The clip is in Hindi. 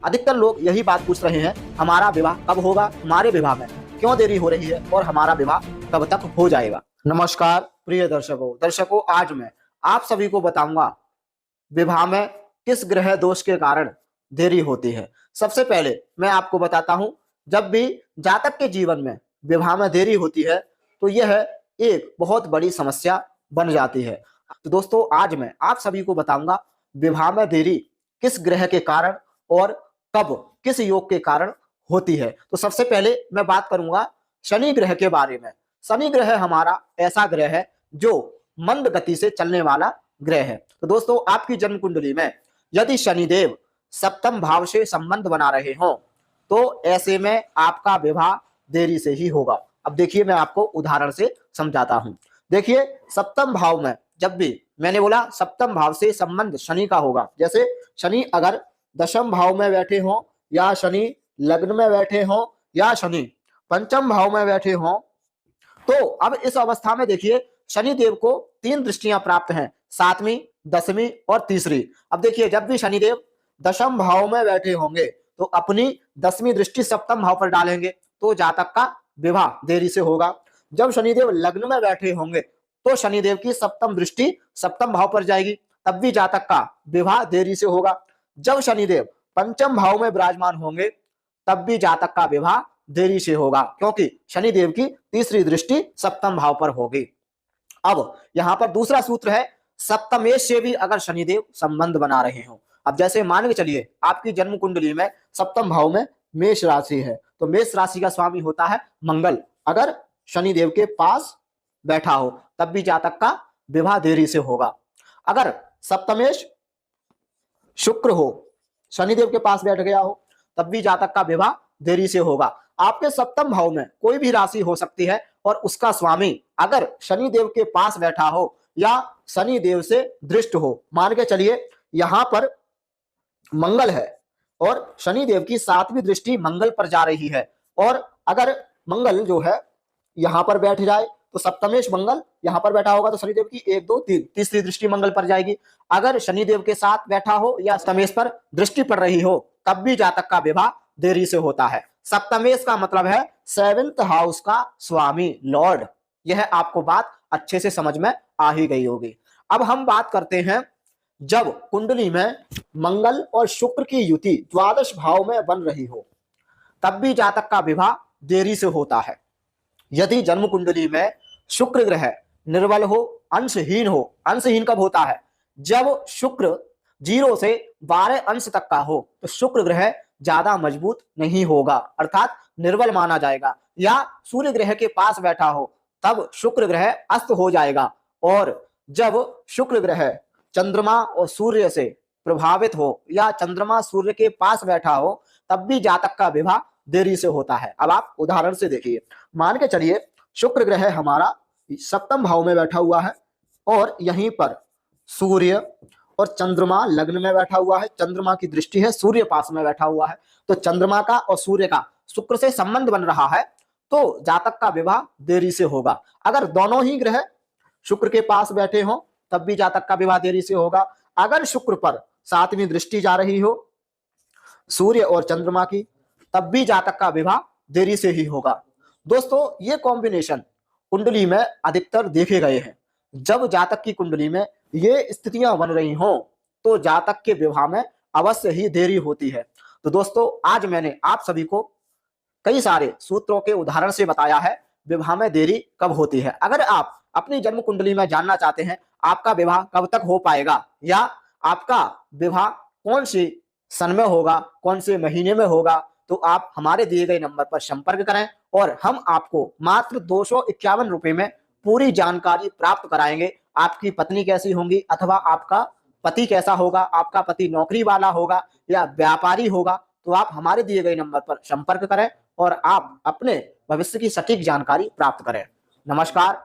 अधिकतर लोग यही बात पूछ रहे हैं, हमारा विवाह कब होगा, हमारे विवाह में क्यों देरी हो रही है और हमारा विवाह कब तक हो जाएगा। नमस्कार प्रिय दर्शकों, आज मैं आप सभी को बताऊंगा विवाह में किस ग्रह दोष के कारण देरी होती है। सबसे पहले मैं आपको बताता हूं, जब भी जातक के जीवन में विवाह में देरी होती है तो यह एक बहुत बड़ी समस्या बन जाती है। तो दोस्तों, आज मैं आप सभी को बताऊंगा विवाह में देरी किस ग्रह के कारण और कब किस योग के कारण होती है। तो सबसे पहले मैं बात करूंगा शनि ग्रह के बारे में। शनि ग्रह हमारा ऐसा ग्रह है जो मंद गति से चलने वाला ग्रह है। तो दोस्तों, आपकी जन्म कुंडली में यदि शनिदेव सप्तम भाव से संबंध बना रहे हो तो ऐसे में आपका विवाह देरी से ही होगा। अब देखिए, मैं आपको उदाहरण से समझाता हूं। देखिए, सप्तम भाव में जब भी मैंने बोला सप्तम भाव से संबंध शनि का होगा, जैसे शनि अगर दशम भाव में बैठे हो या शनि लग्न में बैठे हो या शनि पंचम भाव में बैठे हो, तो अब इस अवस्था में देखिए शनि देव को 3 दृष्टियां प्राप्त हैं, 7वीं, 10वीं और तीसरी। अब देखिए, जब भी शनिदेव दशम भाव में बैठे होंगे तो अपनी 10वीं दृष्टि सप्तम भाव पर डालेंगे तो जातक का विवाह देरी से होगा। जब शनिदेव लग्न में बैठे होंगे तो शनिदेव की सप्तम दृष्टि सप्तम भाव पर जाएगी, तब भी जातक का विवाह देरी से होगा। जब शनिदेव पंचम भाव में विराजमान होंगे तब भी जातक का विवाह देरी से होगा, क्योंकि शनिदेव की तीसरी दृष्टि सप्तम भाव पर होगी। अब यहां पर दूसरा सूत्र है, सप्तमेश से भी अगर शनिदेव संबंध बना रहे हो। अब जैसे मान के चलिए आपकी जन्म कुंडली में सप्तम भाव में मेष राशि है, तो मेष राशि का स्वामी होता है मंगल। अगर शनिदेव के पास बैठा हो तब भी जातक का विवाह देरी से होगा। अगर सप्तमेश शुक्र हो, शनिदेव के पास बैठ गया हो, तब भी जातक का विवाह देरी से होगा। आपके सप्तम भाव में कोई भी राशि हो सकती है और उसका स्वामी अगर शनिदेव के पास बैठा हो या शनिदेव से दृष्ट हो। मान के चलिए यहां पर मंगल है और शनिदेव की 7वीं दृष्टि मंगल पर जा रही है, और अगर मंगल जो है यहां पर बैठ जाए तो सप्तमेश मंगल यहां पर बैठा होगा तो शनिदेव की 1, 2, 3 तीसरी दृष्टि मंगल पर जाएगी। अगर शनिदेव के साथ बैठा हो या सप्तमेश पर दृष्टि पड़ रही हो तब भी जातक का विवाह देरी से होता है। सप्तमेश का मतलब है 7th हाउस का स्वामी, लॉर्ड। यह आपको बात अच्छे से समझ में आ ही गई होगी। अब हम बात करते हैं, जब कुंडली में मंगल और शुक्र की युति द्वादश भाव में बन रही हो तब भी जातक का विवाह देरी से होता है। यदि जन्म कुंडली में शुक्र ग्रह निर्बल हो, अंशहीन हो। अंशहीन कब होता है? जब शुक्र 0 से 12 अंश तक का हो तो शुक्र ग्रह ज्यादा मजबूत नहीं होगा, अर्थात निर्बल माना जाएगा। या सूर्य ग्रह के पास बैठा हो तब शुक्र ग्रह अस्त हो जाएगा। और जब शुक्र ग्रह चंद्रमा और सूर्य से प्रभावित हो या चंद्रमा सूर्य के पास बैठा हो तब भी जातक का विवाह देरी से होता है। अब आप उदाहरण से देखिए, मान के चलिए शुक्र ग्रह हमारा सप्तम भाव में बैठा हुआ है और यहीं पर सूर्य और चंद्रमा लग्न में बैठा हुआ है। चंद्रमा की दृष्टि है, सूर्य पास में बैठा हुआ है, तो चंद्रमा का और सूर्य का शुक्र से संबंध बन रहा है तो जातक का विवाह देरी से होगा। अगर दोनों ही ग्रह शुक्र के पास बैठे हो तब भी जातक का विवाह देरी से होगा। अगर शुक्र पर 7वीं दृष्टि जा रही हो सूर्य और चंद्रमा की तब भी जातक का विवाह देरी से ही होगा। दोस्तों, ये कॉम्बिनेशन कुंडली में अधिकतर देखे गए हैं। जब जातक की कुंडली में ये स्थितियां बन रही हो तो जातक के विवाह में अवश्य ही देरी होती है। तो दोस्तों, आज मैंने आप सभी को कई सारे सूत्रों के उदाहरण से बताया है विवाह में देरी कब होती है। अगर आप अपनी जन्म कुंडली में जानना चाहते हैं आपका विवाह कब तक हो पाएगा या आपका विवाह कौन से सन में होगा, कौन से महीने में होगा, तो आप हमारे दिए गए नंबर पर संपर्क करें और हम आपको मात्र 251 रुपए में पूरी जानकारी प्राप्त कराएंगे। आपकी पत्नी कैसी होंगी अथवा आपका पति कैसा होगा, आपका पति नौकरी वाला होगा या व्यापारी होगा, तो आप हमारे दिए गए नंबर पर संपर्क करें और आप अपने भविष्य की सटीक जानकारी प्राप्त करें। नमस्कार।